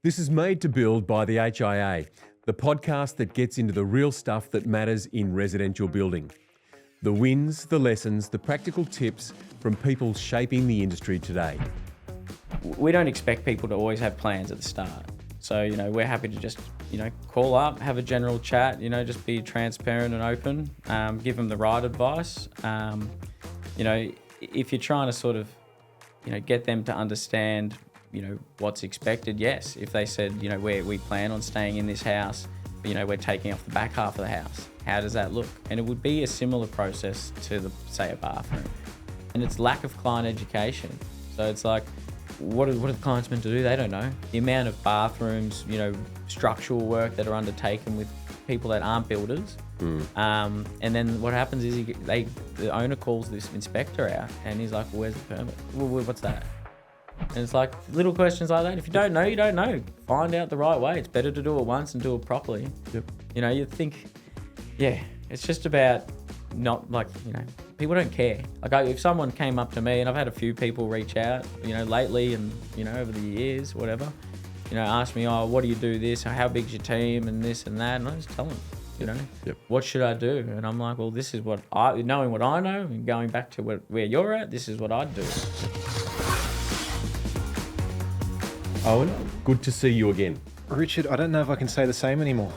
This is Made to Build by the HIA, the podcast that gets into the real stuff that matters in residential building. The wins, the lessons, the practical tips from people shaping the industry today. We don't expect people to always have plans at the start. So, we're happy to just, call up, have a general chat, just be transparent and open, give them the right advice. If you're trying to sort of, get them to understand, what's expected, yes. If they said, we plan on staying in this house, but, we're taking off the back half of the house, how does that look? And it would be a similar process to say a bathroom. And it's lack of client education. So it's like, what are the clients meant to do? They don't know. The amount of bathrooms, structural work that are undertaken with people that aren't builders. And then what happens is the owner calls this inspector out and he's like, well, where's the permit? Well, what's that? And it's like little questions like that. If you don't know, you don't know. Find out the right way. It's better to do it once and do it properly. Yep. You think, it's just about not people don't care. If someone came up to me, and I've had a few people reach out, lately and, over the years, whatever, ask me, oh, what do you do this? How big's your team and this and that? And I just tell them, what should I do? And I'm like, well, this is what knowing what I know and going back to where you're at, this is what I'd do. Owen, good to see you again. Richard, I don't know if I can say the same anymore.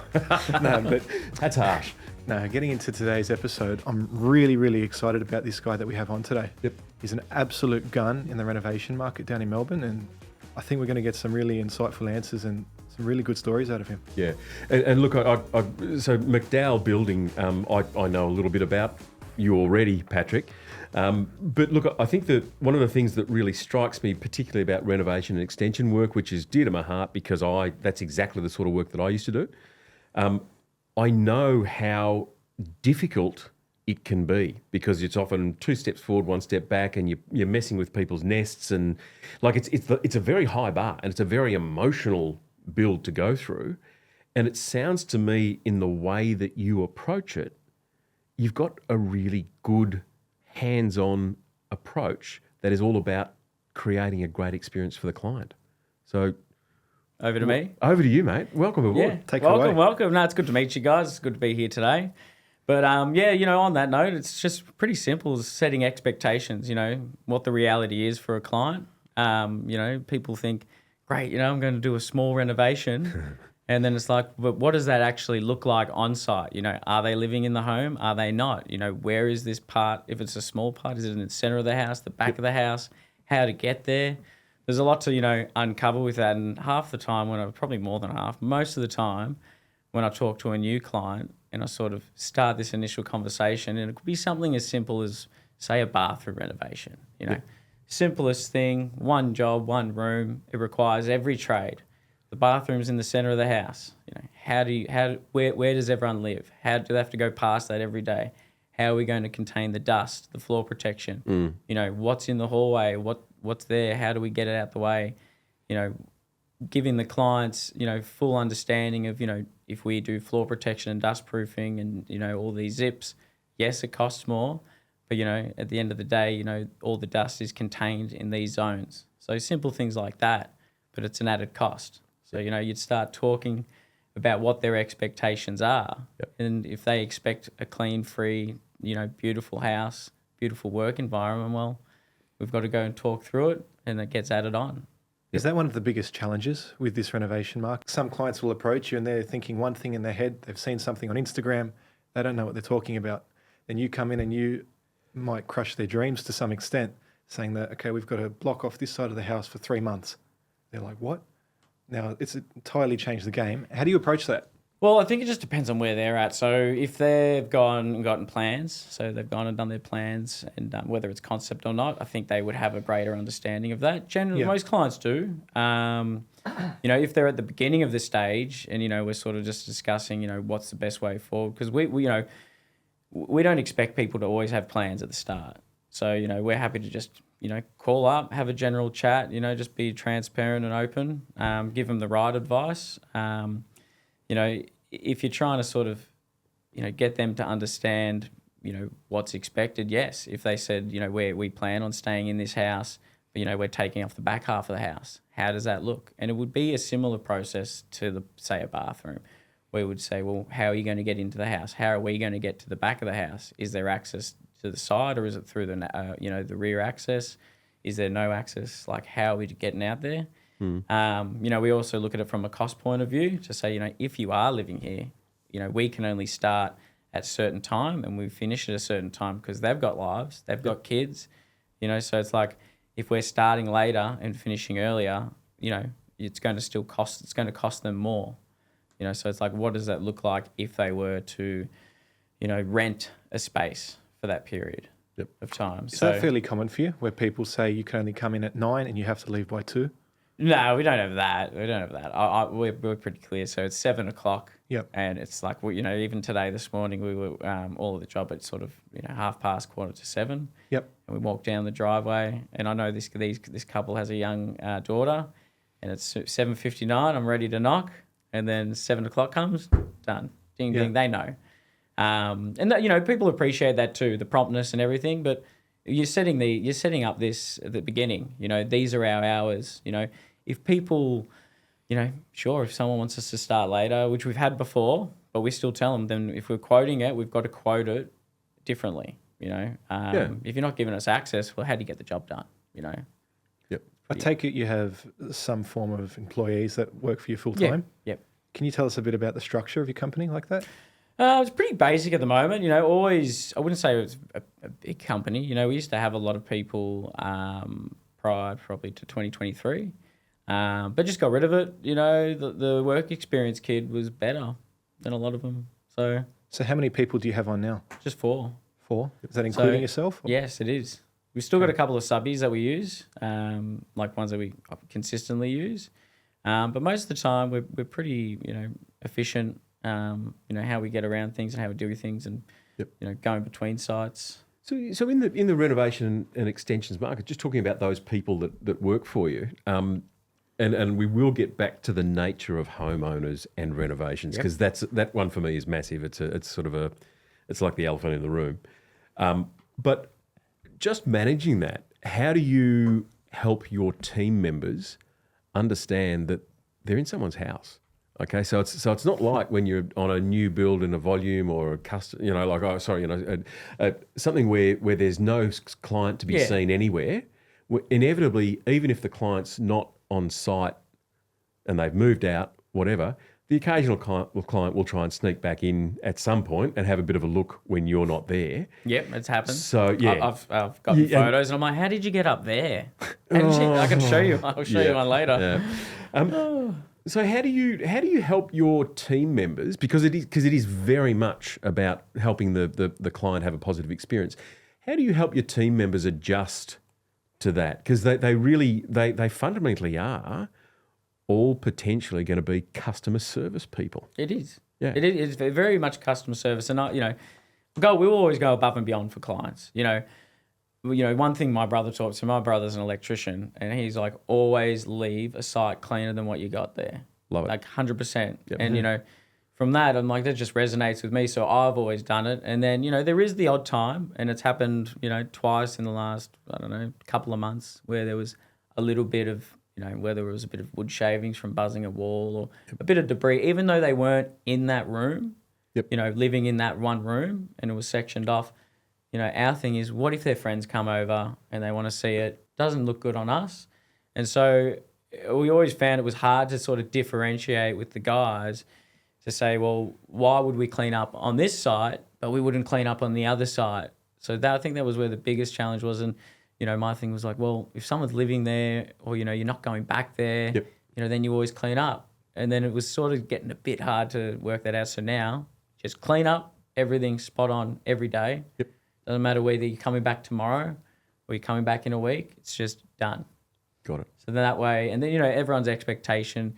No, but That's harsh. no, getting into today's episode, I'm really, really excited about this guy that we have on today. Yep. He's an absolute gun in the renovation market down in Melbourne, and I think we're going to get some really insightful answers and some really good stories out of him. Yeah. And look, so McDowell Building, I know a little bit about you already, Patrick. But look, I think that one of the things that really strikes me, particularly about renovation and extension work, which is dear to my heart because that's exactly the sort of work that I used to do. I know how difficult it can be because it's often 2 steps forward, 1 step back, and you're messing with people's nests, and it's a very high bar and it's a very emotional build to go through. And it sounds to me, in the way that you approach it, you've got a really good hands-on approach that is all about creating a great experience for the client. So Over to me. over to you, mate. Welcome aboard. Yeah, Take it away. welcome. No, it's good to meet you guys. It's good to be here today. But on that note, it's just pretty simple, setting expectations, what the reality is for a client. People think, great, I'm going to do a small renovation. And then it's like, but what does that actually look like on site? Are they living in the home? Are they not? Where is this part? If it's a small part, is it in the center of the house, the back of the house? How to get there? There's a lot to, uncover with that. And half the time, probably more than half, most of the time, when I talk to a new client and I sort of start this initial conversation, and it could be something as simple as, say, a bathroom renovation. Simplest thing, one job, one room. It requires every trade. The bathroom's in the center of the house. Where does everyone live? How do they have to go past that every day? How are we going to contain the dust, the floor protection? What's in the hallway? What's there? How do we get it out the way? Giving the clients, full understanding of, if we do floor protection and dust proofing and, all these zips, yes, it costs more, but, at the end of the day, all the dust is contained in these zones. So simple things like that, but it's an added cost. So, you'd start talking about what their expectations are. Yep. And if they expect a clean, free, beautiful house, beautiful work environment, well, we've got to go and talk through it, and it gets added on. Is that one of the biggest challenges with this renovation market? Some clients will approach you and they're thinking one thing in their head. They've seen something on Instagram. They don't know what they're talking about. Then you come in and you might crush their dreams to some extent, saying that, okay, we've got to block off this side of the house for 3 months. They're like, what? Now, it's entirely changed the game. How do you approach that? Well, I think it just depends on where they're at. So if they've gone and gotten plans, so they've gone and done their plans, and whether it's concept or not, I think they would have a greater understanding of that. Generally, most clients do. If they're at the beginning of the stage and, we're sort of just discussing, what's the best way forward, because we don't expect people to always have plans at the start. So, we're happy to just, call up, have a general chat, just be transparent and open, give them the right advice. If you're trying to sort of, get them to understand, what's expected, yes. If they said, we plan on staying in this house, we're taking off the back half of the house. How does that look? And it would be a similar process to say a bathroom. We would say, well, how are you going to get into the house? How are we going to get to the back of the house? Is there access to the side, or is it through the rear access? Is there no access? Like, how are we getting out there? We also look at it from a cost point of view to say, if you are living here, we can only start at a certain time and we finish at a certain time because they've got lives, they've got kids, so it's like if we're starting later and finishing earlier, it's going to cost them more, so it's like, what does that look like if they were to, rent a space for that period of time? Is that fairly common for you, where people say you can only come in at 9 and you have to leave by 2? No, we don't have that. We're pretty clear. So it's 7 o'clock. Yep. And it's like, even today, this morning, we were all of the job at sort of 7:30. Yep. And we walked down the driveway, and I know this couple has a young daughter, and it's 7:59. I'm ready to knock, and then 7 o'clock comes, done. Ding ding. They know, and people appreciate that too, the promptness and everything, but. You're setting up this at the beginning. These are our hours. If people, sure, if someone wants us to start later, which we've had before, but we still tell them, then if we're quoting it, we've got to quote it differently. If you're not giving us access, well, how do you get the job done? Yep. I take it you have some form of employees that work for you full time. Yep. Can you tell us a bit about the structure of your company like that? It's pretty basic at the moment. Always, I wouldn't say it was a big company. We used to have a lot of people prior probably to 2023, but just got rid of it. The work experience kid was better than a lot of them. So how many people do you have on now? Just 4. 4? Is that including yourself? Or? Yes, it is. We've still got a couple of subbies that we use, like ones that we consistently use. But most of the time we're pretty, efficient. How we get around things and how we do things, and going between sites. So in the renovation and extensions market, just talking about those people that work for you, and we will get back to the nature of homeowners and renovations, because that one for me is massive. It's like the elephant in the room. But just managing that, how do you help your team members understand that they're in someone's house? Okay, so it's not like when you're on a new build in a volume or a custom, something where there's no client to be seen anywhere. Inevitably, even if the client's not on site and they've moved out, whatever, the occasional client will try and sneak back in at some point and have a bit of a look when you're not there. Yep, it's happened. So yeah, I've got photos, and I'm like, how did you get up there? I can show you. I'll show you one later. Yeah. So how do you help your team members, because it is very much about helping the client have a positive experience. How do you help your team members adjust to that? Because they fundamentally are all potentially going to be customer service people. It is. Yeah. It is. It's very much customer service, and we'll always go above and beyond for clients. One thing my brother taught, so my brother's an electrician, and he's like, always leave a site cleaner than what you got there. Love it. Like 100%. Yep. And, from that, I'm like, that just resonates with me. So I've always done it. And then, there is the odd time, and it's happened, twice in the last, couple of months, where there was a little bit of, whether it was a bit of wood shavings from buzzing a wall or a bit of debris, even though they weren't in that room, living in that one room and it was sectioned off. Our thing is, what if their friends come over and they want to see it? Doesn't look good on us. And so we always found it was hard to sort of differentiate with the guys to say, well, why would we clean up on this site, but we wouldn't clean up on the other site? So I think that was where the biggest challenge was. And, my thing was like, well, if someone's living there or, you're not going back there, then you always clean up. And then it was sort of getting a bit hard to work that out. So now just clean up, everything spot on every day. Yep. Doesn't matter whether you're coming back tomorrow or you're coming back in a week. It's just done. Got it. So then that way, and then everyone's expectation,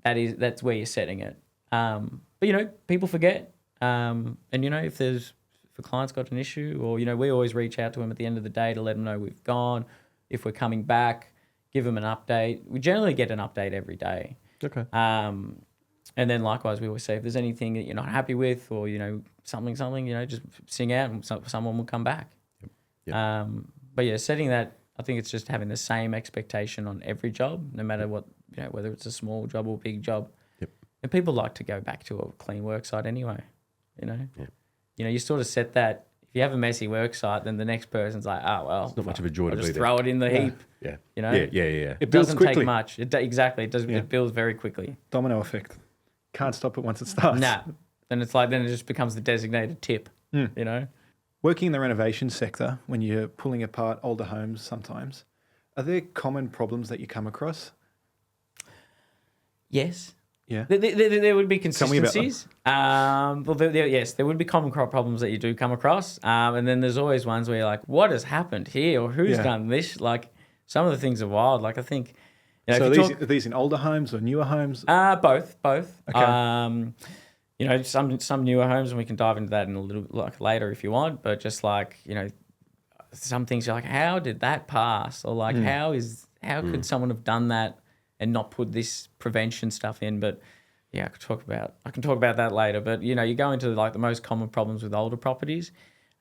that's where you're setting it. But people forget, and if a client's got an issue, or we always reach out to them at the end of the day to let them know we've gone, if we're coming back, give them an update. We generally get an update every day. Okay. And then likewise, we always say if there's anything that you're not happy with, or something, just sing out, and someone will come back. Yep. But yeah, setting that I think it's just having the same expectation on every job, no matter what, whether it's a small job or big job. Yep. And people like to go back to a clean work site anyway, Yeah. You sort of set that. If you have a messy work site, then the next person's like, oh, well. It's not much of a joy I'll to be just there. throw it in the heap. Yeah. Yeah. Yeah. It builds doesn't quickly. take much. Exactly. It does. Yeah. It builds very quickly. Domino effect. Can't stop it once it starts. Nah. Then it just becomes the designated tip, Working in the renovation sector, when you're pulling apart older homes sometimes, are there common problems that you come across? Yes. Yeah. There would be Tell me about them. consistencies. Yes, there would be common problems that you do come across. And then there's always ones where you're like, what has happened here? Or who's Yeah. done this? Like, some of the things are wild. Like, I think, So if you are these in older homes or newer homes? both. Okay. Some newer homes, and we can dive into that in a little later if you want. But just like some things you're like, how did that pass? Or like, how could someone have done that and not put this prevention stuff in? But yeah, I can talk about that later. But you go into like the most common problems with older properties.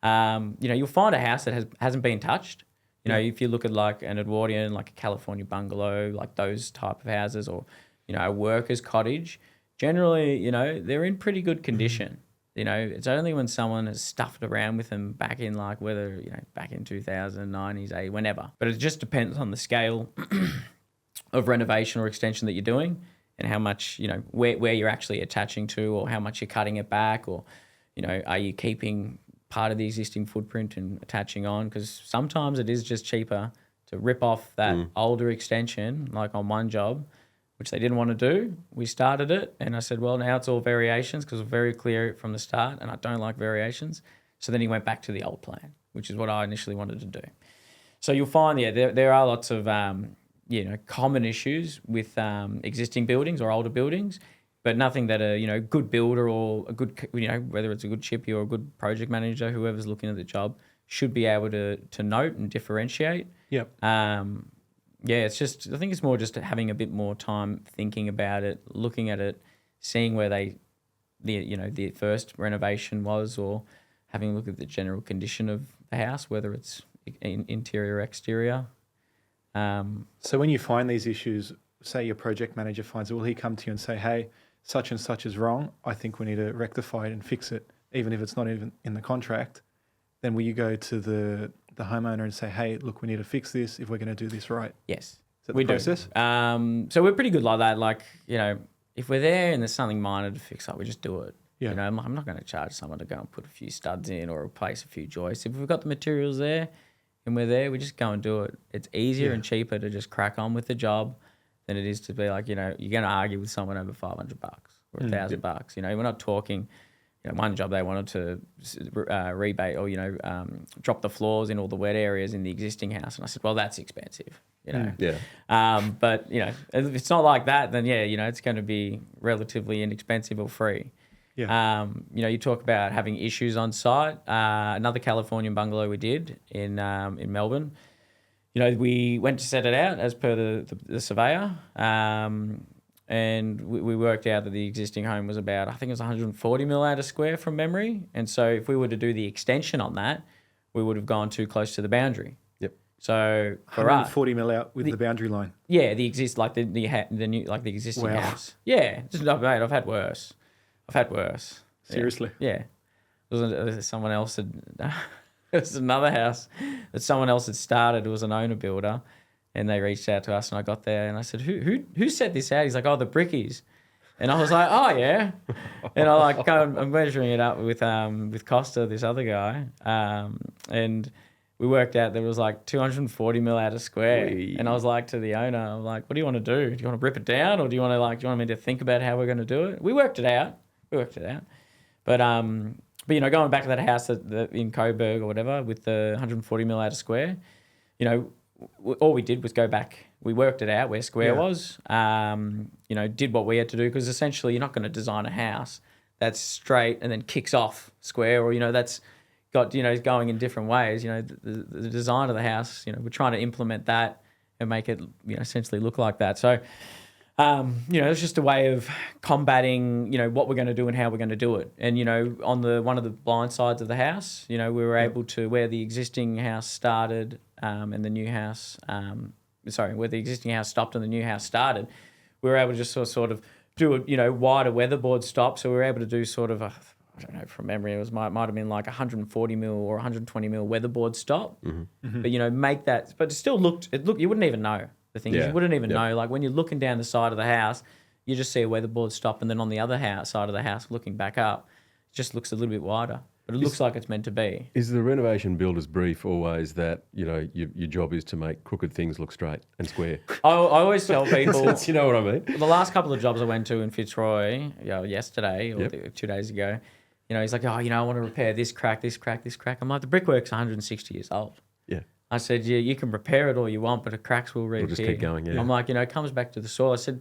You'll find a house that hasn't been touched. If you look at like an Edwardian, like a California bungalow, like those type of houses, or a worker's cottage, generally, they're in pretty good condition. It's only when someone has stuffed around with them back in like back in 2090s, 80, whenever. But it just depends on the scale of renovation or extension that you're doing, and how much, where you're actually attaching to, or how much you're cutting it back, or, are you keeping part of the existing footprint and attaching on? Because sometimes it is just cheaper to rip off that older extension, like on one job, which they didn't want to do. We started it, and I said, well, now it's all variations, because we're very clear from the start, and I don't like variations. So then he went back to the old plan, which is what I initially wanted to do. So you'll find, there are lots of, common issues with existing buildings or older buildings, but nothing that a good builder or a good whether it's a good chippy or a good project manager, whoever's looking at the job, should be able to note and differentiate. Yep. It's just, I think it's more just having a bit more time thinking about it, looking at it, seeing where the first renovation was, or having a look at the general condition of the house, whether it's interior or exterior. So when you find these issues, say your project manager finds it, will he come to you and say, hey, such and such is wrong, I think we need to rectify it and fix it, even if it's not even in the contract? Then will you go to the homeowner and say, hey, look, we need to fix this if we're going to do this right? Yes. Is that the process? So we're pretty good like that. Like, if we're there and there's something minor to fix up, we just do it. Yeah. I'm not going to charge someone to go and put a few studs in or replace a few joists. If we've got the materials there and we're there, we just go and do it. It's easier and cheaper to just crack on with the job than it is to be like, you're going to argue with someone over $500 or $1,000. We're not talking, one job they wanted to rebate or, drop the floors in all the wet areas in the existing house. And I said, well, that's expensive, Yeah. But, if it's not like that, then it's going to be relatively inexpensive or free. Yeah. You talk about having issues on site. Another Californian bungalow we did in Melbourne. We went to set it out as per the surveyor, and we worked out that the existing home was about, I think it was 140 mil out of square from memory. And so if we were to do the extension on that, we would have gone too close to the boundary. Yep. So for us, 140 mil out with the boundary line. yeah, the new like the existing Wow. house. Yeah, just not bad. I've had worse. Seriously? Yeah. Someone else had. It was another house that someone else had started. It was an owner builder, and they reached out to us, and I got there, and I said, "Who set this out?" He's like, "Oh, the brickies," and I was like, "Oh yeah," and I'm measuring it up with Costa, this other guy, and we worked out there was like 240 mil out of square, and I was like to the owner, I'm like, "What do you want to do? Do you want to rip it down, or do you want me to think about how we're going to do it?" We worked it out, but going back to that house in Coburg or whatever with the 140 mil out of square, all we did was go back. We worked it out where square was. Did what we had to do, because essentially you're not going to design a house that's straight and then kicks off square, or that's got going in different ways. The design of the house. We're trying to implement that and make it essentially look like that. So It's just a way of combating, what we're going to do and how we're going to do it. And, on one of the blind sides of the house, we were able to, where the existing house started and the new house, where the existing house stopped and the new house started, we were able to just sort of do a, wider weatherboard stop. So we were able to do sort of I don't know, from memory, it might have been like 140 mil or 120 mil weatherboard stop. Mm-hmm. But, make that, but it still you wouldn't even know. The thing is, you wouldn't even know. Like when you're looking down the side of the house, you just see a weatherboard stop, and then on the other side of the house, looking back up, it just looks a little bit wider. But it looks like it's meant to be. Is the renovation builder's brief always that your job is to make crooked things look straight and square? I always tell people. You know what I mean? The last couple of jobs I went to in Fitzroy, yesterday or 2 days ago, he's like, I want to repair this crack, this crack, this crack. I'm like, the brickwork's 160 years old. Yeah. I said, yeah, you can repair it all you want, but the cracks will reappear. We'll just keep going, yeah. I'm like, it comes back to the soil. I said,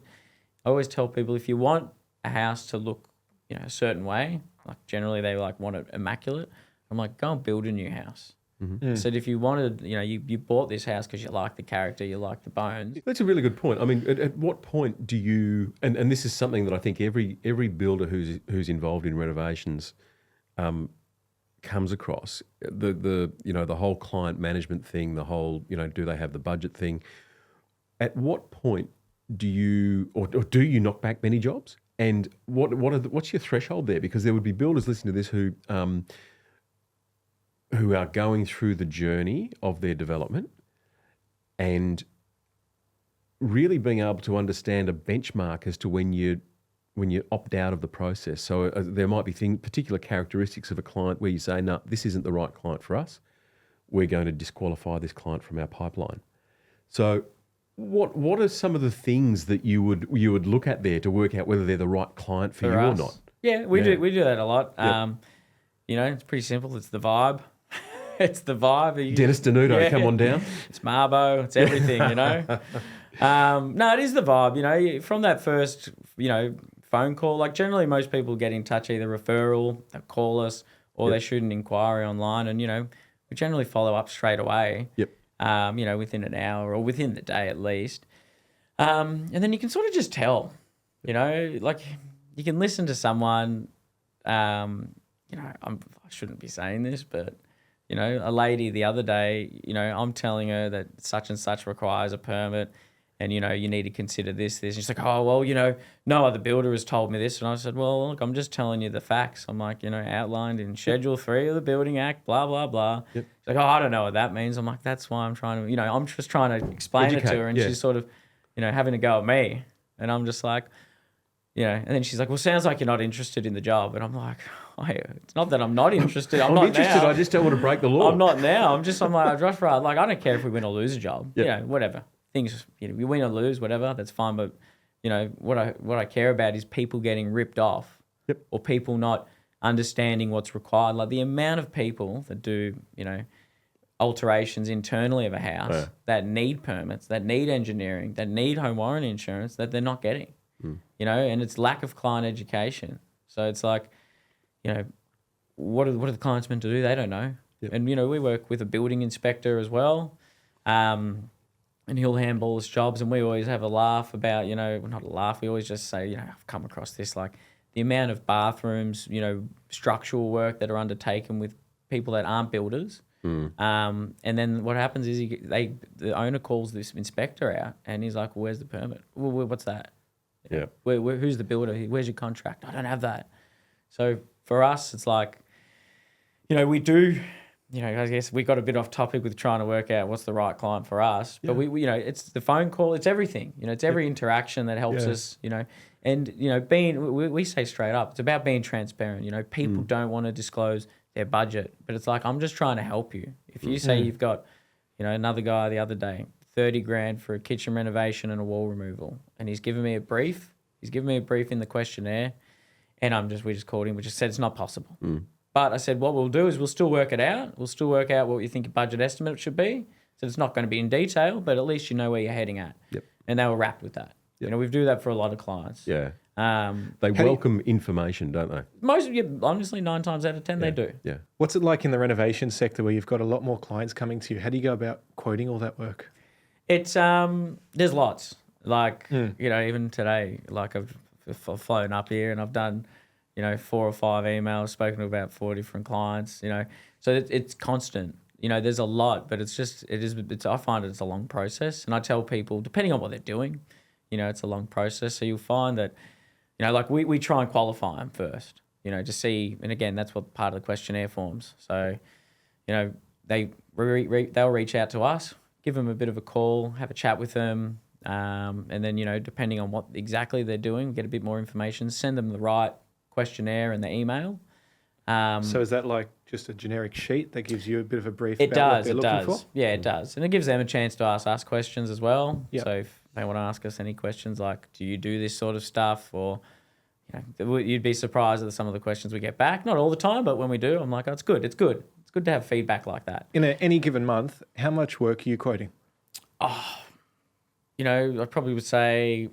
I always tell people, if you want a house to look, a certain way, like generally they want it immaculate. I'm like, go and build a new house. Mm-hmm. I said, if you wanted, you bought this house because you like the character, you like the bones. That's a really good point. I mean, at what point do you, and this is something that I think every builder who's involved in renovations comes across, the whole client management thing, the whole, do they have the budget thing? At what point do you, or do you knock back many jobs? And what's your threshold there? Because there would be builders listening to this who are going through the journey of their development and really being able to understand a benchmark as to when you opt out of the process. So there might be particular characteristics of a client where you say, no, this isn't the right client for us. We're going to disqualify this client from our pipeline. So what are some of the things that you would look at there to work out whether they're the right client for you or not? Yeah, we do that a lot. Yep. It's pretty simple. It's the vibe. It's the vibe. Dennis Denudo, come on down. It's Marbo. It's everything, No, it is the vibe. From that first, phone call, like generally most people get in touch, either referral, they call us, or they shoot an inquiry online, and we generally follow up straight away. Yep. Within an hour or within the day at least. And then you can sort of just tell, like you can listen to someone, I shouldn't be saying this, but a lady the other day, I'm telling her that such and such requires a permit. And, you need to consider this. And she's like, oh, well, no other builder has told me this. And I said, well, look, I'm just telling you the facts. I'm like, outlined in Schedule 3 of the Building Act, blah, blah, blah. Yep. She's like, oh, I don't know what that means. I'm like, that's why I'm trying to, I'm just trying to explain it to her. And she's sort of, having a go at me. And I'm just like, and then she's like, well, sounds like you're not interested in the job. And I'm like, it's not that I'm not interested. I'm not interested. now. I just don't want to break the law. I'm not now. I'm like, Josh, right, like, I don't care if we win or lose a job. Yep. Whatever. Things, we win or lose, whatever, that's fine. But, what I care about is people getting ripped off. Yep. Or people not understanding what's required. Like the amount of people that do, alterations internally of a house that need permits, that need engineering, that need home warranty insurance that they're not getting. And it's lack of client education. So it's like, what are the clients meant to do? They don't know. Yep. And, we work with a building inspector as well. And he'll handball his jobs, and we always have a laugh about, not a laugh, we always just say, I've come across this, like the amount of bathrooms, structural work that are undertaken with people that aren't builders. And then what happens is the owner calls this inspector out, and he's like, well, where's the permit? Well, what's that? Yeah. Who's the builder? Where's your contract? I don't have that. So for us, it's like, we do... I guess we got a bit off topic with trying to work out what's the right client for us. But we it's the phone call, it's everything. It's every interaction that helps us, And, we say straight up, it's about being transparent. People don't want to disclose their budget, but it's like, I'm just trying to help you. If you say you've got, another guy the other day, 30 grand for a kitchen renovation and a wall removal, and he's given me a brief. He's given me a brief in the questionnaire, and we just called him. We just said it's not possible. But I said, what we'll do is we'll still work it out. We'll still work out what you think a budget estimate should be. So it's not going to be in detail, but at least you know where you're heading at. Yep. And they were wrapped with that. Yep. We do that for a lot of clients. Yeah. They welcome information, don't they? Honestly, 9 times out of 10, they do. Yeah. What's it like in the renovation sector where you've got a lot more clients coming to you? How do you go about quoting all that work? It's there's lots. Like, even today, like I've flown up here and I've done, 4 or 5 emails, spoken to about 4 different clients, so it's constant. There's a lot, but I find it's a long process. And I tell people, depending on what they're doing, it's a long process. So you'll find that, like we try and qualify them first, to see, and again, that's what part of the questionnaire forms. So, they'll reach out to us, give them a bit of a call, have a chat with them, and then, depending on what exactly they're doing, get a bit more information, send them the right questionnaire and the email. So is that like just a generic sheet that gives you a bit of a brief It about does. what they're It looking does. for? Yeah, it does. And it gives them a chance to ask us questions as well. Yep. So if they want to ask us any questions like, do you do this sort of stuff? Or, you'd be surprised at some of the questions we get back. Not all the time, but when we do, I'm like, oh, it's good. It's good. It's good to have feedback like that. In any given month, how much work are you quoting? I probably would say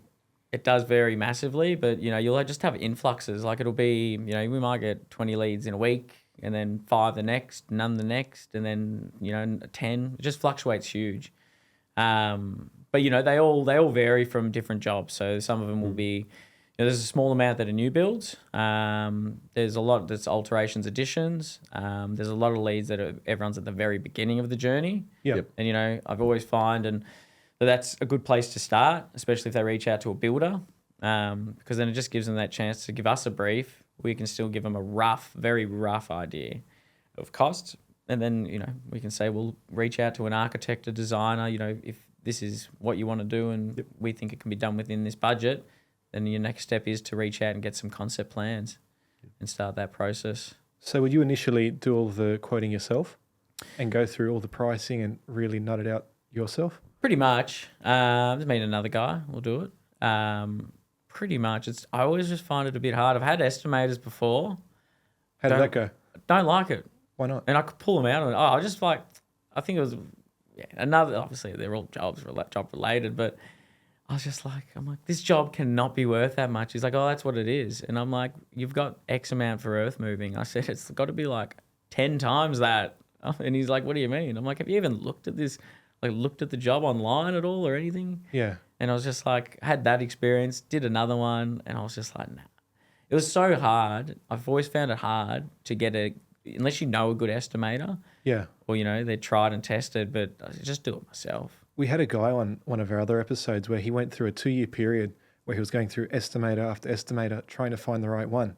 it does vary massively, but, you'll just have influxes. Like it'll be, we might get 20 leads in a week and then 5 the next, none the next, and then, 10. It just fluctuates huge. But, they all vary from different jobs. So some of them will be, there's a small amount that are new builds. There's a lot that's alterations, additions. There's a lot of leads that everyone's at the very beginning of the journey. Yep. And, I've always find that's a good place to start, especially if they reach out to a builder, because then it just gives them that chance to give us a brief. We can still give them a very rough idea of costs. And then, we can say, we'll reach out to an architect, a designer, if this is what you want to do and we think it can be done within this budget, then your next step is to reach out and get some concept plans and start that process. So would you initially do all the quoting yourself and go through all the pricing and really nut it out yourself? Pretty much. There's me and another guy will do it. Pretty much. I always just find it a bit hard. I've had estimators before. How did that go? Don't like it. Why not? And I could pull them out. And I just like, I think it was another, obviously they're all job related, but I was just like, this job cannot be worth that much. He's like, oh, that's what it is. And I'm like, you've got X amount for earth moving. I said, it's got to be like 10 times that. And he's like, what do you mean? I'm like, have you even looked at this? Like looked at the job online at all or anything? Yeah. And I was just like, had that experience, did another one, and I was just like, nah. It was so hard. I've always found it hard to get unless you know a good estimator. Yeah. Or, they're tried and tested, but I just do it myself. We had a guy on one of our other episodes where he went through a 2-year period where he was going through estimator after estimator trying to find the right one.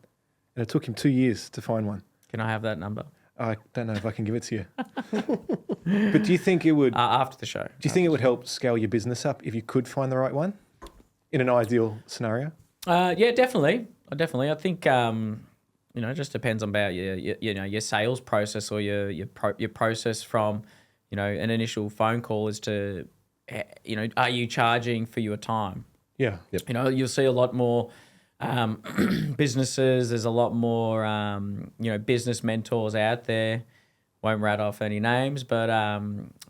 And it took him 2 years to find one. Can I have that number? I don't know if I can give it to you. But do you think it would... after the show. Do you think it would help scale your business up if you could find the right one in an ideal scenario? Yeah, definitely. I think, it just depends on about your sales process or your process from, an initial phone call as to, are you charging for your time? Yeah. Yep. You'll see a lot more businesses. There's a lot more, business mentors out there. Won't rat off any names, but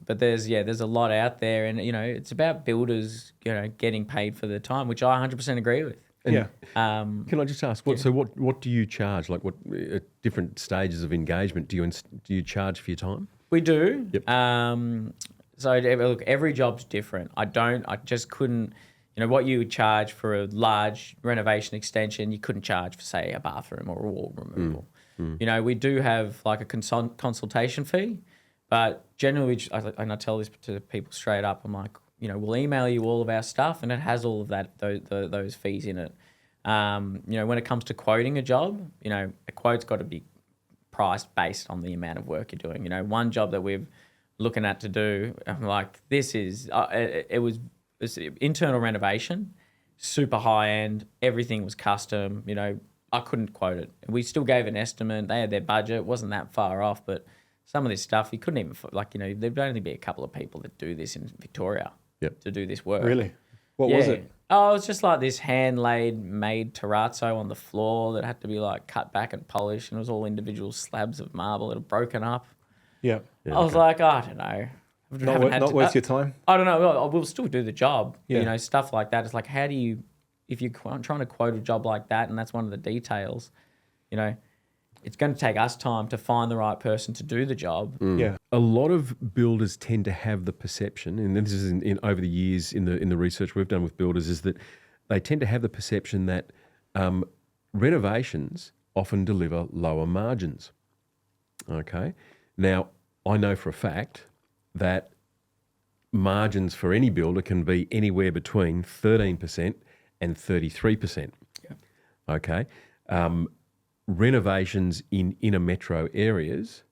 there's a lot out there, and it's about builders, getting paid for their time, which I 100% agree with. And Yeah. Can I just ask, what do you charge? Like, what at different stages of engagement do you charge for your time? We do. Yep. So look, every job's different. I just couldn't. What you would charge for a large renovation extension, you couldn't charge for, say, a bathroom or a wall removal. We do have like a consultation fee, but generally, and I tell this to people straight up, I'm like, we'll email you all of our stuff, and it has all of that those fees in it. When it comes to quoting a job, a quote's got to be priced based on the amount of work you're doing. One job that we're looking at to do, I'm like, this is it's internal renovation, super high end. Everything was custom. I couldn't quote it. We still gave an estimate. They had their budget. It wasn't that far off, but some of this stuff you couldn't even there'd only be a couple of people that do this in Victoria. Yep. To do this work. Really? What was it? Oh, it's just like this made terrazzo on the floor that had to be like cut back and polished, and it was all individual slabs of marble that had broken up. Yeah. I was like, I don't know. Not worth your time? I don't know. We'll still do the job. Yeah. Stuff like that. It's like, how do you, if you're trying to quote a job like that, and that's one of the details, it's going to take us time to find the right person to do the job. Yeah. a lot of builders tend to have the perception, and this is in over the years in the research we've done with builders, is that they tend to have the perception that renovations often deliver lower margins. Okay, now I know for a fact that margins for any builder can be anywhere between 13% and 33%. Yeah. Okay, renovations in inner metro areas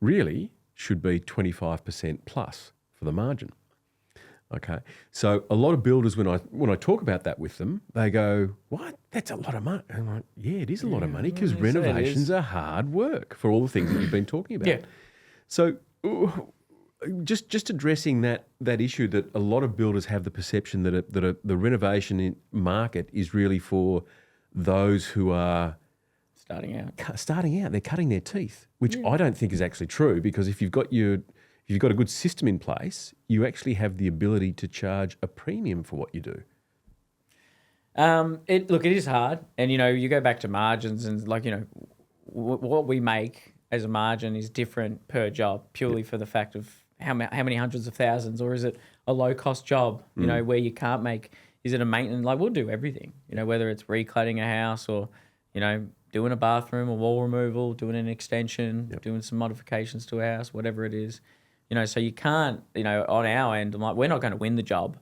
really should be 25% plus for the margin. Okay, so a lot of builders, when I talk about that with them, they go, "What? That's a lot of money." I'm like, "Yeah, it is a lot of money because renovations are hard work for all the things that you've been talking about." Yeah. So, just addressing that issue that a lot of builders have the perception that the renovation market is really for those who are Starting out. They're cutting their teeth, which I don't think is actually true, because if you've got a good system in place, you actually have the ability to charge a premium for what you do. It is hard, and you go back to margins, and what we make as a margin is different per job, purely for the fact of how many hundreds of thousands, or is it a low cost job? Where you can't make. Is it a maintenance? Like, we'll do everything. Whether it's recladding a house or doing a bathroom or wall removal, doing an extension, doing some modifications to a house, whatever it is. So you can't, on our end, I'm like, we're not going to win the job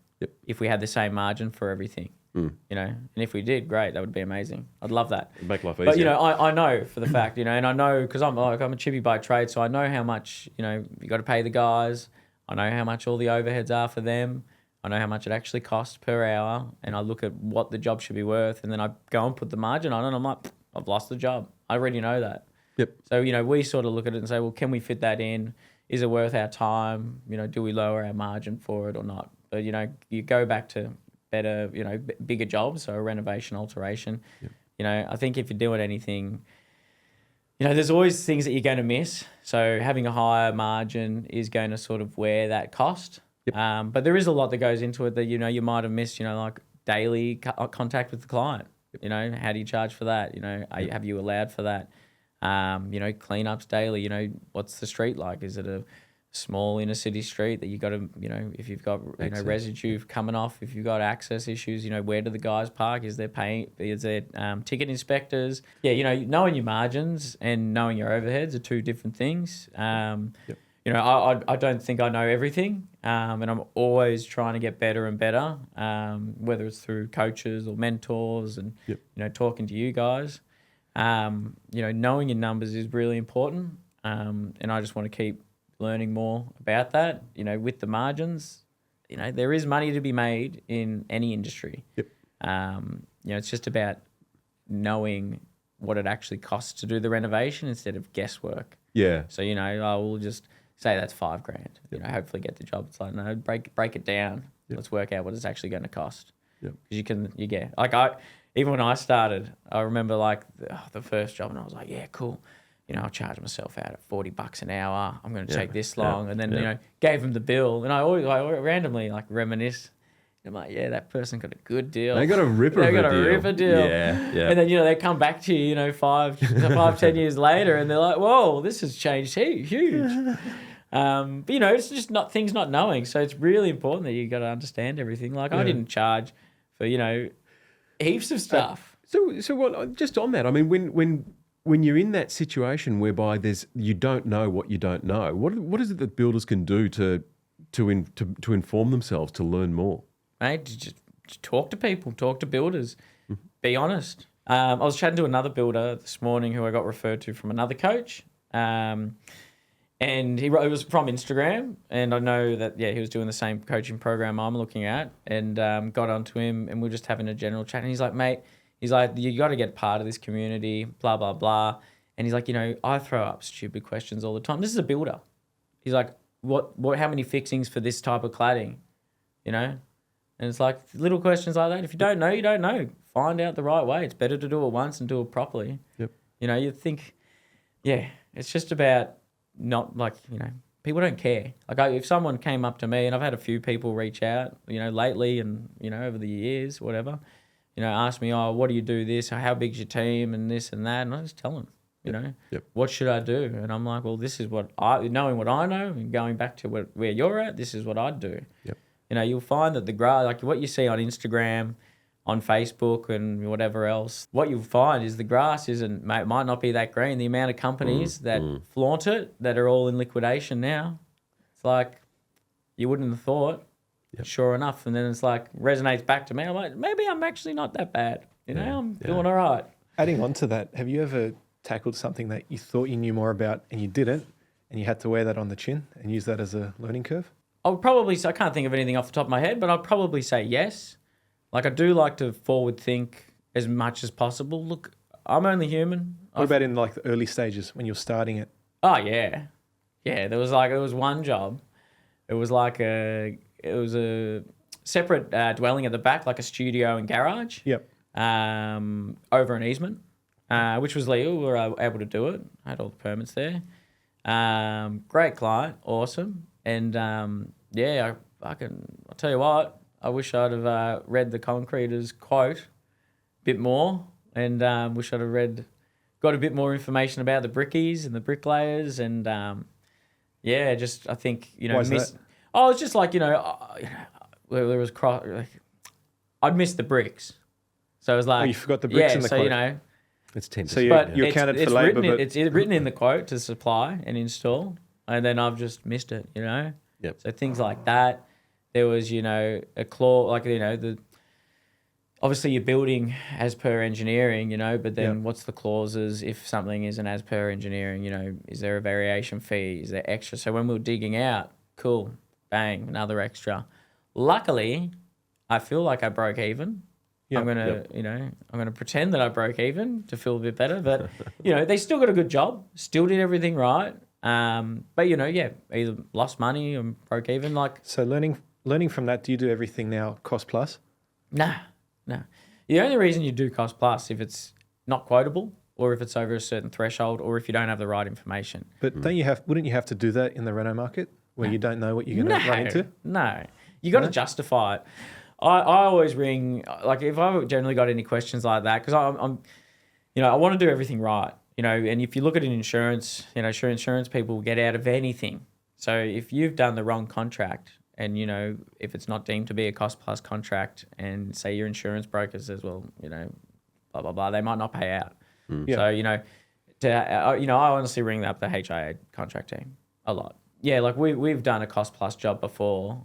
if we had the same margin for everything. And if we did, great, that would be amazing. I'd love that. It'd make life easier. But I know for the fact, and I know because I'm a chippy by trade, so I know how much you got to pay the guys. I know how much all the overheads are for them. I know how much it actually costs per hour, and I look at what the job should be worth, and then I go and put the margin on it, and I'm like, I've lost the job. I already know that. Yep. So we sort of look at it and say, well, can we fit that in? Is it worth our time? Do we lower our margin for it or not? But you go back to better, bigger jobs, so a renovation, alteration. Yep. I think if you're doing anything, there's always things that you're going to miss. So having a higher margin is going to sort of wear that cost. Yep. But there is a lot that goes into it that you might have missed. Like daily contact with the client. How do you charge for that? Have you allowed for that? Cleanups daily. What's the street like? Is it a small inner city street that you got to, if you've got residue coming off, if you've got access issues, where do the guys park? Is there ticket inspectors? Yeah, knowing your margins and knowing your overheads are two different things. Yep. I don't think I know everything, and I'm always trying to get better and better, whether it's through coaches or mentors and, talking to you guys. Knowing your numbers is really important, and I just want to keep learning more about that. With the margins, there is money to be made in any industry. Yep. It's just about knowing what it actually costs to do the renovation instead of guesswork. Yeah. So, I will just say that's $5,000. Hopefully get the job. It's like, no, break it down. Yep. Let's work out what it's actually going to cost. Because even when I started, I remember the first job, and I was like, yeah, cool. I'll charge myself out at $40 an hour. I'm going to take this long, and then gave them the bill, and I always randomly reminisce. I'm like, yeah, that person got a good deal. They got a ripper deal. Yeah, yeah. And then they come back to you, 5-10 years later, and they're like, whoa, this has changed huge. But it's just things not knowing. So it's really important that you got to understand everything. I didn't charge for heaps of stuff. So what? Just on that, I mean, when you're in that situation whereby you don't know what you don't know, what is it that builders can do to inform themselves, to learn more? Mate, just talk to people, talk to builders, be honest. I was chatting to another builder this morning who I got referred to from another coach, and it was from Instagram, and I know that he was doing the same coaching program I'm looking at, and got onto him, and we we're just having a general chat, and he's like, mate, you got to get part of this community, blah blah blah, and he's like, I throw up stupid questions all the time. This is a builder. He's like, what how many fixings for this type of cladding, And it's like little questions like that. If you don't know, you don't know. Find out the right way. It's better to do it once and do it properly. Yep. You think, it's just about not people don't care. If someone came up to me, and I've had a few people reach out, lately and, over the years, whatever, ask me, oh, what do you do this? How big's your team and this and that? And I just tell them, You know, Yep. what should I do? And I'm like, well, this is knowing what I know and going back to where you're at, this is what I'd do. Yep. You know, you'll find that the grass, like what you see on Instagram, on Facebook and whatever else, what you'll find is the grass might not be that green. The amount of companies that flaunt it, that are all in liquidation now, it's like, you wouldn't have thought, sure enough. And then it's like, resonates back to me. I'm like, maybe I'm actually not that bad. You know, I'm doing all right. Adding on to that, have you ever tackled something that you thought you knew more about and you didn't, and you had to wear that on the chin and use that as a learning curve? I can't think of anything off the top of my head, but I'd probably say yes. Like, I do like to forward think as much as possible. Look, I'm only human. What about in like the early stages when you're starting it? Oh, yeah. Yeah, there was one job. It was a separate dwelling at the back, like a studio and garage. Yep. Over an easement, which was legal. We were able to do it. I had all the permits there. Great client, awesome. And I'll tell you what, I wish I'd have read the concreter's quote a bit more, and wish I'd have got a bit more information about the brickies and the bricklayers, and I think, you know, Why is that? Oh, it's just like, you know, there was I'd missed the bricks. So it was like, you forgot the bricks in the quote. you know, It's 10%. So but you accounted for labour, but it's written in the quote to supply and install, and then I've just missed it, you know. Yep. So things like that. There was, you know, a clause, like, you know, obviously you're building as per engineering, you know, but then what's the clauses if something isn't as per engineering? You know, is there a variation fee? Is there extra? So when we were digging out, cool, bang, another extra. Luckily, I feel like I broke even. Yep. I'm gonna pretend that I broke even to feel a bit better. But you know, they still got a good job, still did everything right. But you know, either lost money or broke even. Like, so learning from that, do you do everything now cost plus? nah. The only reason you do cost plus if it's not quotable, or if it's over a certain threshold, or if you don't have the right information. But wouldn't you have to do that in the reno market where you don't know what you're going to run into? No, you got to justify it. I always ring, like, if I've generally got any questions like that, because I'm, you know, I want to do everything right, you know, and if you look at an insurance, you know, sure, insurance people get out of anything. So if you've done the wrong contract, and, you know, if it's not deemed to be a cost plus contract, and say your insurance broker says, well, you know, blah, blah, blah, they might not pay out. Yeah. So, you know, I honestly ring up the HIA contract team a lot. Yeah, like we've done a cost plus job before.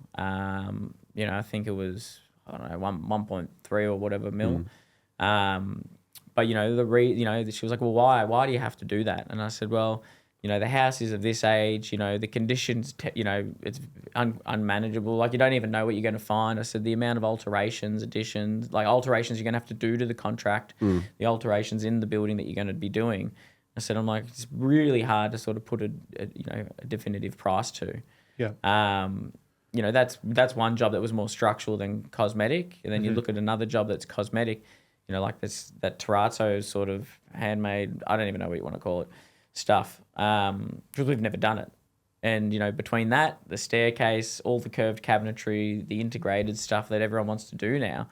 You know, I think it was, I don't know, 1.3 or whatever mil. But, you know, she was like, well, why do you have to do that? And I said, well, you know, the house is of this age, you know, the conditions, you know, it's unmanageable. Like, you don't even know what you're going to find. I said, the amount of alterations, additions, like alterations you're going to have to do to the contract, the alterations in the building that you're going to be doing. I said, I'm like, it's really hard to sort of put a definitive price to. Yeah. You know, that's one job that was more structural than cosmetic. And then you look at another job that's cosmetic, you know, like that terrazzo sort of handmade, I don't even know what you want to call it, stuff, because we've never done it. And, you know, between that, the staircase, all the curved cabinetry, the integrated stuff that everyone wants to do now,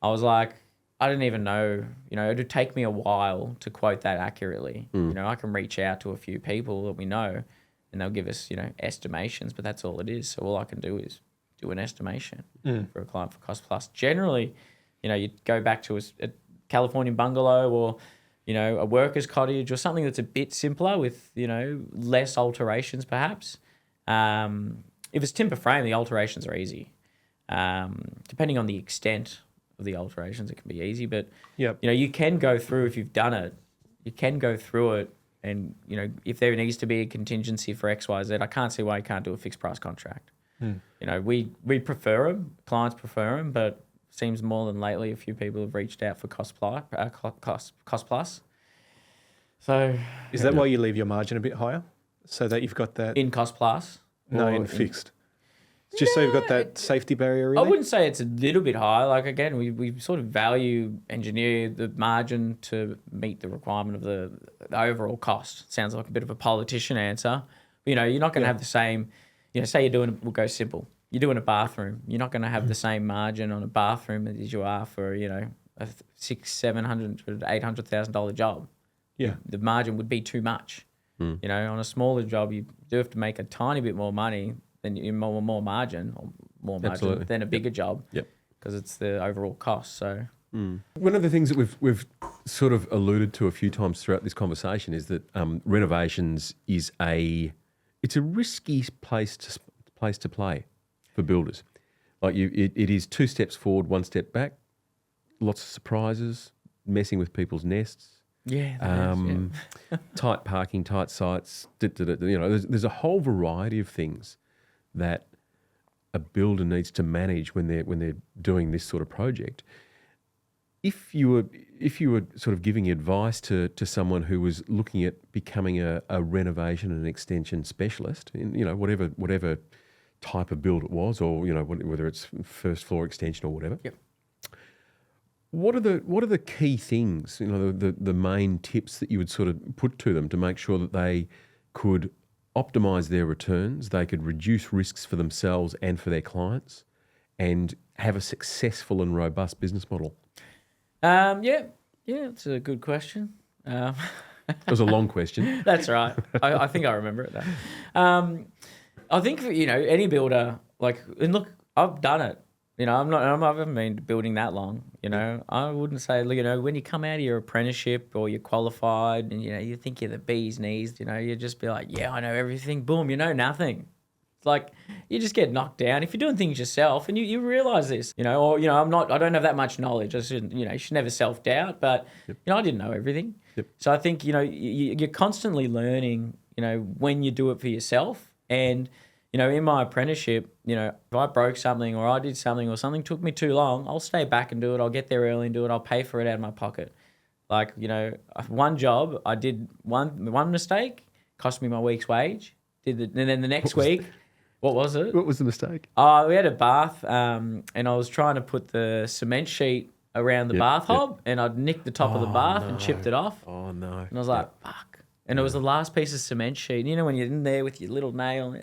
I was like, I didn't even know, you know, it'd take me a while to quote that accurately. You know, I can reach out to a few people that we know and they'll give us, you know, estimations, but that's all it is. So all I can do is do an estimation for a client for cost plus. Generally, you know, you go back to a Californian bungalow or, you know, a worker's cottage or something that's a bit simpler with, you know, less alterations perhaps. If it's timber frame, the alterations are easy. Depending on the extent of the alterations, it can be easy. But, you know, you can go through, if you've done it, you can go through it. And, you know, if there needs to be a contingency for X, Y, Z, I can't see why you can't do a fixed price contract. You know, we prefer them, clients prefer them, but seems more than lately a few people have reached out for cost plus. So is that why you leave your margin a bit higher so that you've got that in cost plus? No, in fixed. Just so you've got that safety barrier. Really? I wouldn't say it's a little bit high. Like, again, we sort of value engineer the margin to meet the requirement of the overall cost. Sounds like a bit of a politician answer. But, you know, you're not going to have the same. You know, say we'll go simple. You're doing a bathroom. You're not going to have the same margin on a bathroom as you are for, you know, a $600,000, $700,000, $800,000 job. Yeah. the margin would be too much. You know, on a smaller job, you do have to make a tiny bit more money than more margin Absolutely. than a bigger job. Yep. Because it's the overall cost. So One of the things that we've sort of alluded to a few times throughout this conversation is that renovations is it's a risky place to play for builders. Like it is 2 steps forward, 1 step back, lots of surprises, messing with people's nests. Tight parking, tight sites. You know, there's a whole variety of things that a builder needs to manage when they're doing this sort of project. If you were sort of giving advice to someone who was looking at becoming a renovation and extension specialist in, you know, whatever type of build it was, or, you know, whether it's first floor extension or whatever. Yep. What are the key things, you know, the main tips that you would sort of put to them to make sure that they could optimize their returns, they could reduce risks for themselves and for their clients, and have a successful and robust business model? Yeah, it's a good question. It was a long question. That's right. I think I remember it now. I think, you know, any builder, like, and look, I've done it. You know, I haven't been building that long. You know, I wouldn't say, you know, when you come out of your apprenticeship or you're qualified and, you know, you think you're the bee's knees, you know, you just be like, yeah, I know everything. Boom, you know nothing. It's like you just get knocked down if you're doing things yourself, and you realize this, you know, or, you know, I don't have that much knowledge. I shouldn't, you know, you should never self-doubt, but, you know, I didn't know everything. Yep. So I think, you know, you're constantly learning, you know, when you do it for yourself. And, you know, in my apprenticeship, you know, if I broke something or I did something or something took me too long, I'll stay back and do it. I'll get there early and do it. I'll pay for it out of my pocket. Like, you know, one job, I did one mistake, cost me my week's wage. And then the next week, what was it? What was the mistake? We had a bath, and I was trying to put the cement sheet around the bath hob, and I'd nicked the top of the bath and chipped it off. Oh, no. And I was like, fuck. And it was the last piece of cement sheet. You know, when you're in there with your little nail.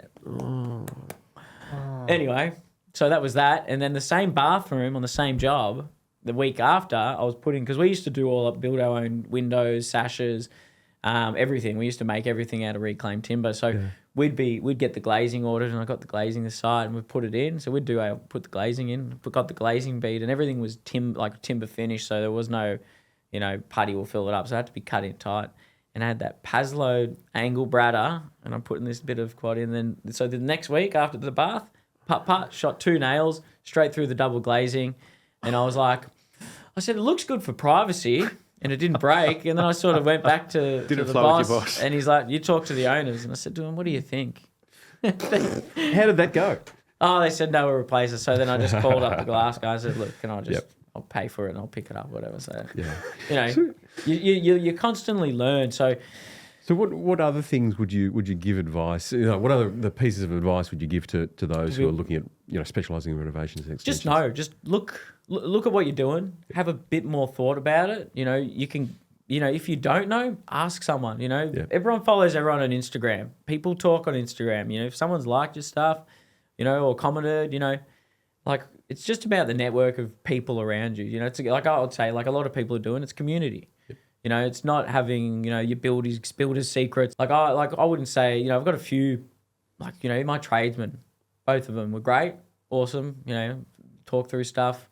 Anyway, so that was that. And then the same bathroom on the same job, the week after, I was putting, because we used to build our own windows, sashes, everything. We used to make everything out of reclaimed timber. So we'd get the glazing ordered, and I got the glazing this side, and we'd put it in. So put the glazing in, got the glazing bead, and everything was timber finish. So there was no, you know, putty will fill it up. So it had to be cut in tight. And I had that Paslow angle bradder, and I'm putting this bit of quad in. Then so the next week after the bath, shot 2 nails straight through the double glazing, and I was like, I said, it looks good for privacy, and it didn't break. And then I sort of went back to the boss, and he's like, you talk to the owners. And I said to him, what do you think? How did that go? Oh, they said no, we'll replace it. So then I just called up the glass guy. I said, look, can I just... Yep. I'll pay for it and I'll pick it up, whatever. So, Yeah. you know, you constantly learn. So what other things would you give advice? You know, what other the pieces of advice would you give to those who are looking at, you know, specialising in renovations and extensions? just look at what you're doing. Have a bit more thought about it. You know, you can, you know, if you don't know, ask someone. You know, everyone follows everyone on Instagram. People talk on Instagram. You know, if someone's liked your stuff, you know, or commented, you know, like, it's just about the network of people around you. You know, it's like I would say, like a lot of people are doing, it's community. Yep. You know, it's not having, you know, your builders secrets. I wouldn't say, you know, I've got a few, like, you know, my tradesmen, both of them were great, awesome, you know, talk through stuff.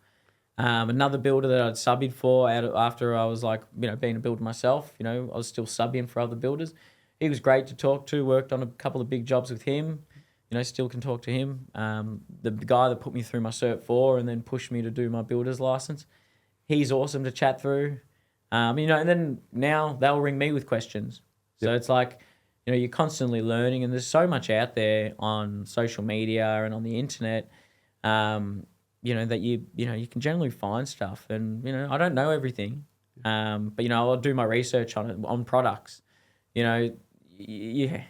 Another builder that I'd subbed for after I was like, you know, being a builder myself, you know, I was still subbing for other builders. He was great to talk to, worked on a couple of big jobs with him. You know, still can talk to him. The guy that put me through my Cert 4 and then pushed me to do my builder's license, he's awesome to chat through. You know, and then now they'll ring me with questions. So it's like, you know, you're constantly learning, and there's so much out there on social media and on the internet, you know, that you can generally find stuff. And, you know, I don't know everything, but, you know, I'll do my research on it, on products, you know. You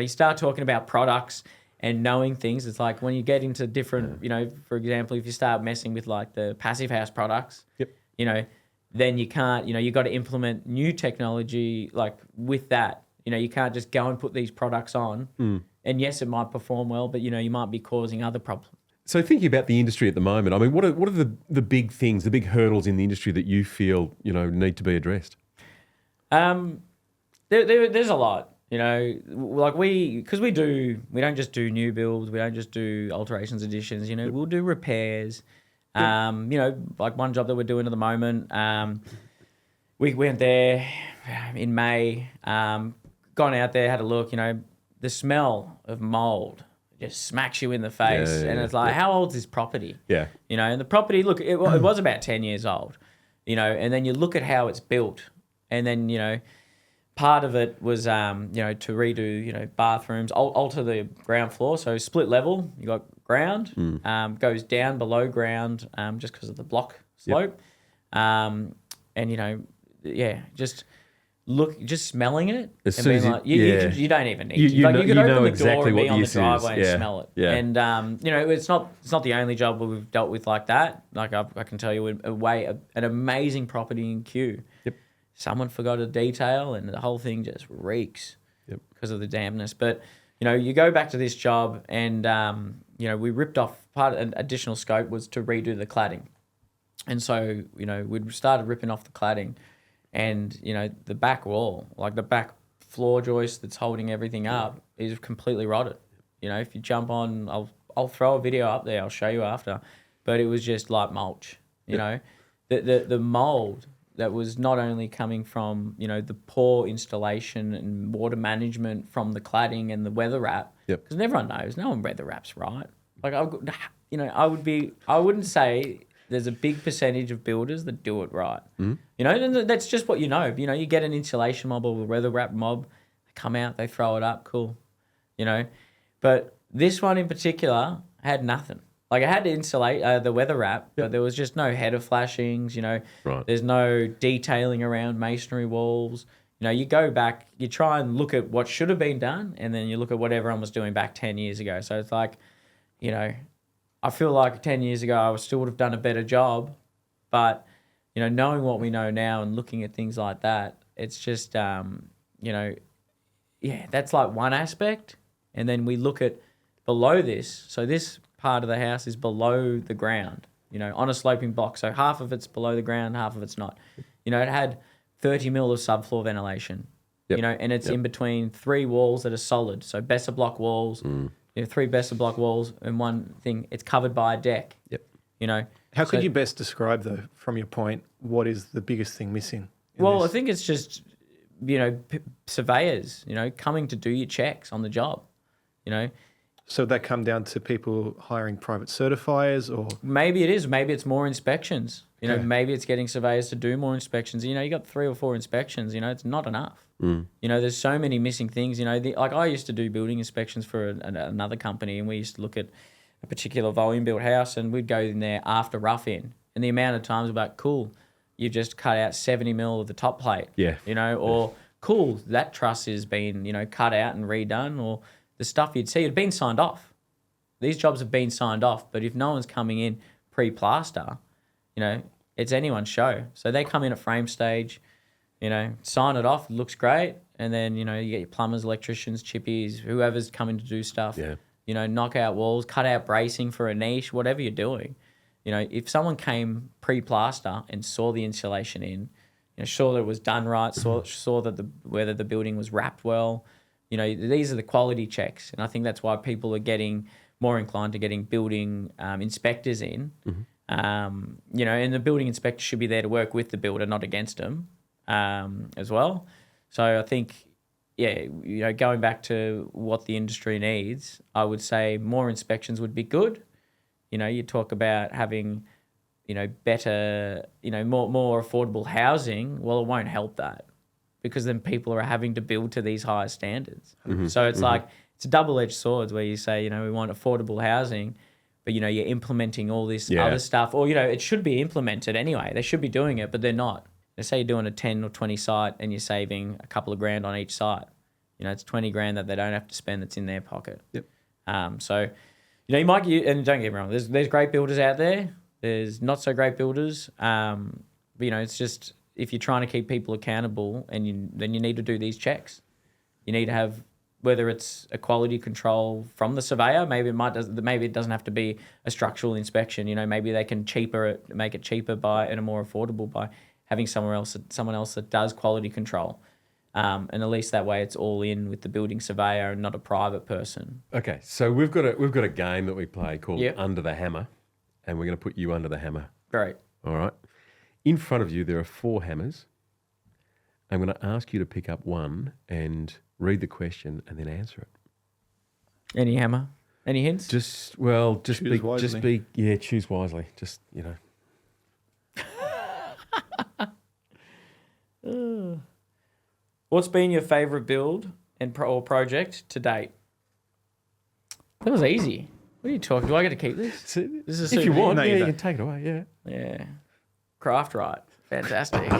start talking about products and knowing things. It's like when you get into different, you know, for example, if you start messing with like the passive house products, you know, then you can't, you know, you got to implement new technology like with that. You know, you can't just go and put these products on. And yes, it might perform well, but, you know, you might be causing other problems. So thinking about the industry at the moment, I mean, what are the big things, the big hurdles in the industry that you feel, you know, need to be addressed? There's a lot, you know, like because we don't just do new builds, we don't just do alterations, additions, you know, we'll do repairs. You know, like one job that we're doing at the moment, we went there in May, gone out there, had a look, you know, the smell of mold just smacks you in the face. And it's like, how old is this property? Yeah. You know, and the property, look, it was about 10 years old, you know, and then you look at how it's built, and then, you know, part of it was, you know, to redo, you know, bathrooms, alter the ground floor. So split level, you got ground, goes down below ground, just because of the block slope. And, you know, just smelling it As and soon being as you- like, yeah. you don't even need You- to. you Like, know- you could you open know the exactly door and what be on the the issue is. driveway and Yeah. smell it. Yeah. And, you know, it's not the only job that we've dealt with like that. Like I can tell you an amazing property in Kew. Yep. Someone forgot a detail and the whole thing just reeks because of the dampness. But, you know, you go back to this job and, you know, we ripped off an additional scope was to redo the cladding. And so, you know, we'd started ripping off the cladding and, you know, the back wall, like the back floor joist that's holding everything up is completely rotted. You know, if you jump on, I'll throw a video up there, I'll show you after. But it was just like mulch, you know. The mold that was not only coming from, you know, the poor installation and water management from the cladding and the weather wrap. Yep. Because everyone knows, no one weather wraps right. Like, you know, I wouldn't say there's a big percentage of builders that do it right. You know, and that's just what you know. You know, you get an insulation mob or a weather wrap mob, they come out, they throw it up, cool. You know, but this one in particular had nothing. Like, I had to insulate the weather wrap, but there was just no header flashings, you know. Right. There's no detailing around masonry walls. You know, you go back, you try and look at what should have been done, and then you look at what everyone was doing back 10 years ago. So it's like, you know, I feel like 10 years ago I still would have done a better job, but, you know, knowing what we know now and looking at things like that, it's just, you know, that's like one aspect. And then we look at below this. So this part of the house is below the ground, you know, on a sloping block. So half of it's below the ground, half of it's not. You know, it had 30 mil of subfloor ventilation, you know, and it's in between three walls that are solid. So Besser block walls, you know, three Besser block walls and one thing, it's covered by a deck. You know. How could you best describe, though, from your point, what is the biggest thing missing? Well, I think it's just, you know, surveyors, you know, coming to do your checks on the job, you know. So that come down to people hiring private certifiers, or maybe it is. Maybe it's more inspections. You know, maybe it's getting surveyors to do more inspections. You know, you got 3 or 4 inspections. You know, it's not enough. You know, there's so many missing things. You know, like I used to do building inspections for another company, and we used to look at a particular volume built house, and we'd go in there after rough in, and the amount of times about cool, you just cut out 70 mil of the top plate. Yeah. You know, or cool, that truss has been, you know, cut out and redone, or the stuff you'd see had been signed off. These jobs have been signed off, but if no one's coming in pre-plaster, you know, it's anyone's show. So they come in at frame stage, you know, sign it off, looks great, and then, you know, you get your plumbers, electricians, chippies, whoever's coming to do stuff. You know, knock out walls, cut out bracing for a niche, whatever you're doing. You know, if someone came pre-plaster and saw the insulation in, you know, saw that it was done right, saw that whether the building was wrapped well, you know, these are the quality checks. And I think that's why people are getting more inclined to getting building inspectors in. You know, and the building inspector should be there to work with the builder, not against them as well. So I think, you know, going back to what the industry needs, I would say more inspections would be good. You know, you talk about having, you know, better, you know, more affordable housing. Well, it won't help that, because then people are having to build to these higher standards. So it's like, it's a double-edged sword where you say, you know, we want affordable housing, but, you know, you're implementing all this other stuff, or, you know, it should be implemented anyway. They should be doing it, but they're not. They say you're doing a 10 or 20 site and you're saving a couple of grand on each site. You know, it's 20 grand that they don't have to spend that's in their pocket. So, you know, you might, and don't get me wrong, there's great builders out there. There's not so great builders. But, you know, it's just, if you're trying to keep people accountable, then you need to do these checks. You need to have, whether it's a quality control from the surveyor, maybe it doesn't have to be a structural inspection. You know, maybe they can make it cheaper and a more affordable by having someone else that does quality control. And at least that way it's all in with the building surveyor and not a private person. Okay, so we've got a game that we play called Yep. Under the Hammer, and we're going to put you under the hammer. Great. All right. In front of you, there are 4 hammers. I'm going to ask you to pick up one and read the question and then answer it. Any hammer? Any hints? Just Choose be, wisely. choose wisely. Just, What's been your favourite build or project to date? That was easy. What are you talking? Do I get to keep this? This is if you want, No, you you don't. can take it away. Yeah. Yeah. Craft right. Fantastic.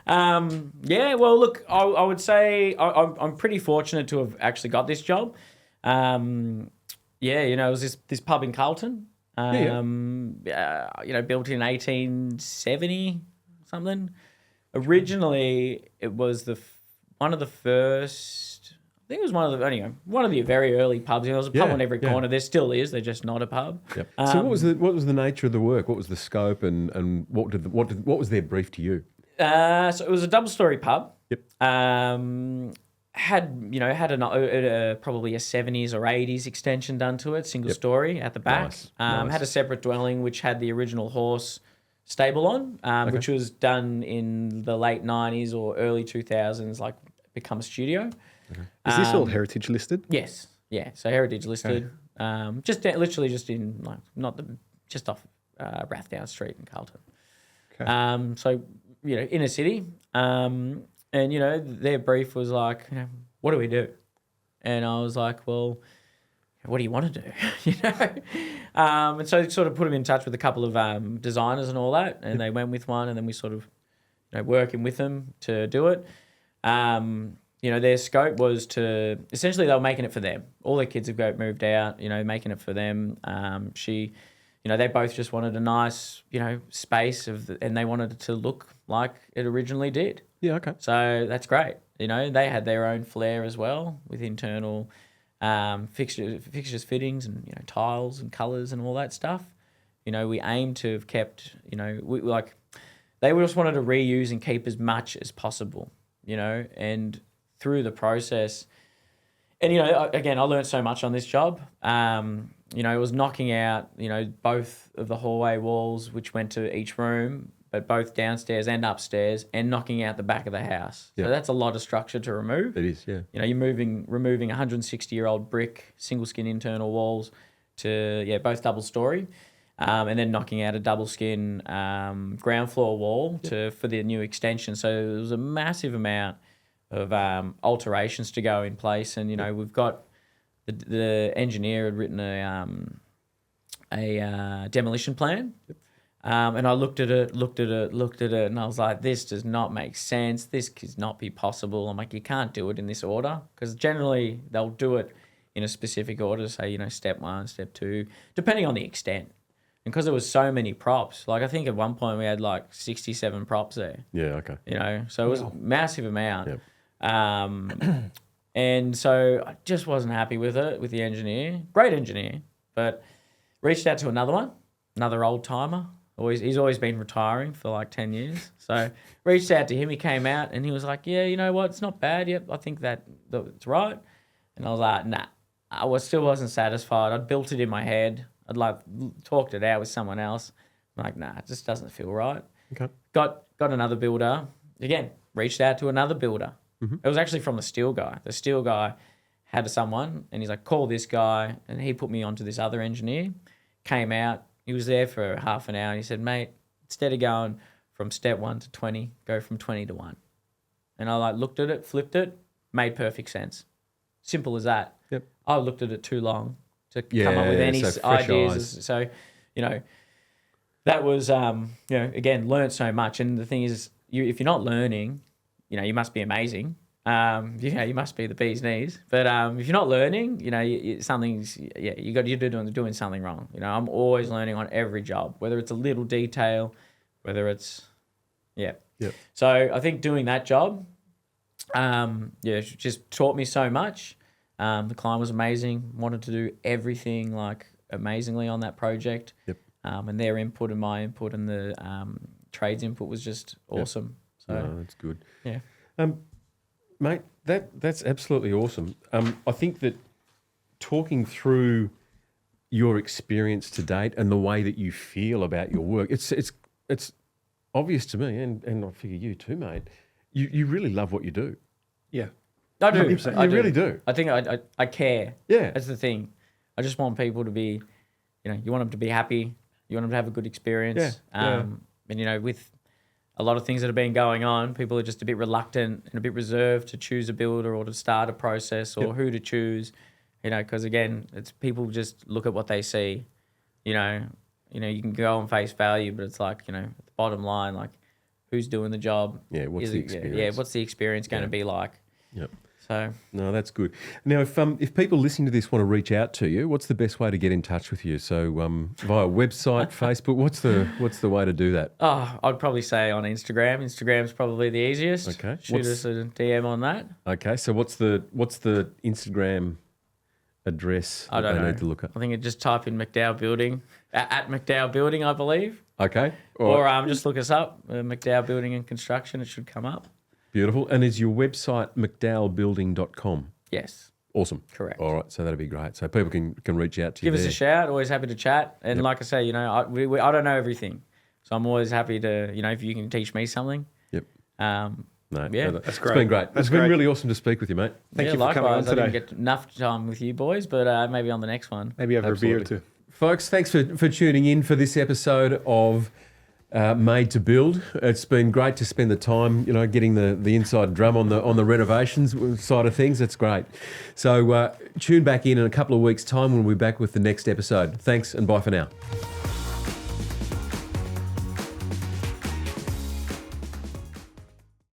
Yeah, well, look, I would say I'm pretty fortunate to have actually got this job. Yeah, it was this pub in Carlton. Built in 1870 something. Originally, it was one of the first. I think it was one of the very early pubs. There was a pub Yeah, on every yeah. corner. There still is. They're just not a pub. Yep. So what was the nature of the work? What was the scope, and what was their brief to you? So it was a double-story pub. Yep. Had probably a 70s or 80s extension done to it, single story at the back. Nice. Had a separate dwelling which had the original horse stable on, which was done in the late 90s or early 2000s, like become a studio. Is this all heritage listed? Yes, yeah. So heritage listed, literally just in just off Rathdown Street in Carlton. Okay. So inner city, and their brief was like, what do we do? And I was like, well, what do you want to do? And so sort of put them in touch with a couple of designers and all that, and they went with one, and then we sort of working with them to do it. Their scope was to essentially they were making it for them. All their kids have moved out, making it for them. They both just wanted a nice, space and they wanted it to look like it originally did. Yeah. Okay. So that's great. They had their own flair as well with internal fixtures, fittings, and tiles and colours and all that stuff. We aim to have kept. They just wanted to reuse and keep as much as possible. And through the process, and again, I learned so much on this job. It was knocking out both of the hallway walls, which went to each room, but both downstairs and upstairs, and knocking out the back of the house. Yeah. So that's a lot of structure to remove. It is. Yeah. You're removing 160-year-old brick, single skin internal walls to both double story, and then knocking out a double skin ground floor wall for the new extension. So there was a massive amount of alterations to go in place, and we've got the engineer had written a demolition plan. And I looked at it, and I was like, this does not make sense. This could not be possible. I'm like, you can't do it in this order, because generally they'll do it in a specific order, say, step 1, step 2, depending on the extent. And because there was so many props, like I think at one point we had like 67 props there. Yeah. Okay. So it was a massive amount. Yep. And so I just wasn't happy with it, with the engineer. Great engineer, but reached out to another old timer. He's always been retiring for like 10 years. So reached out to him. He came out and he was like, yeah, you know what? It's not bad. Yep, I think that it's right. And I was like, nah. Still wasn't satisfied. I'd built it in my head. I'd like talked it out with someone else. I'm like, nah, it just doesn't feel right. Okay. Got another builder. Again, reached out to another builder. Mm-hmm. It was actually from the steel guy. The steel guy had someone and he's like, call this guy. And he put me onto this other engineer. Came out. He was there for half an hour. And he said, mate, instead of going from step 1 to 20, go from 20 to 1. And I looked at it, flipped it, made perfect sense. Simple as that. Yep. I looked at it too long to come up with any so fresh ideas. eyes. So, that was, again, learned so much. And the thing is, if you're not learning, you must be amazing. You must be the bee's knees. But if you're not learning, you're doing something wrong. I'm always learning on every job, whether it's a little detail, whether it's, Yep. So I think doing that job, just taught me so much. The client was amazing. Wanted to do everything amazingly on that project. Yep. And their input and my input and the trades input was just awesome. So No, that's good. yeah. Mate, that's absolutely awesome. I think that talking through your experience to date and the way that you feel about your work, it's obvious to me, and I figure you too, mate. You really love what you do. Yeah. I do. 100%. I You really do. I think I care. Yeah. That's the thing. I just want people to be, you want them to be happy. You want them to have a good experience. Yeah. And, with a lot of things that have been going on, people are just a bit reluctant and a bit reserved to choose a builder or to start a process or who to choose, because again, it's people just look at what they see, you can go on face value, but it's like, the bottom line, like who's doing the job? Yeah, what's the experience? Yeah, what's the experience going to be like? Yep. So No, that's good. Now, if people listening to this want to reach out to you, what's the best way to get in touch with you? So via website, Facebook, what's the way to do that? I'd probably say on Instagram. Instagram's probably the easiest. Okay. Shoot us a DM on that. Okay, so what's the Instagram address I that don't they know. need to look at? I think it just type in McDowell Building at McDowell Building, I believe, Okay, all right. or just look us up, McDowell Building and Construction. It should come up. Beautiful. And is your website mcdowellbuilding.com? Yes, Awesome. correct. All right, so that'll be great. So people can reach out to you Give us there. a shout. Always happy to chat. And like I say, I don't know everything, so I'm always happy to if you can teach me something. Yep. No, Yeah. that's That's It's been great. That's It's been great. really awesome to speak with you, mate. Thank you for coming on likewise. I today. didn't get enough time with you boys, but maybe on the next one. Maybe have a beer or Absolutely. two. Folks, thanks for tuning in for this episode of Made to Build. It's been great to spend the time, getting the inside drum on the renovations side of things. That's great. So tune back in a couple of weeks' time when we're back with the next episode. Thanks and bye for now.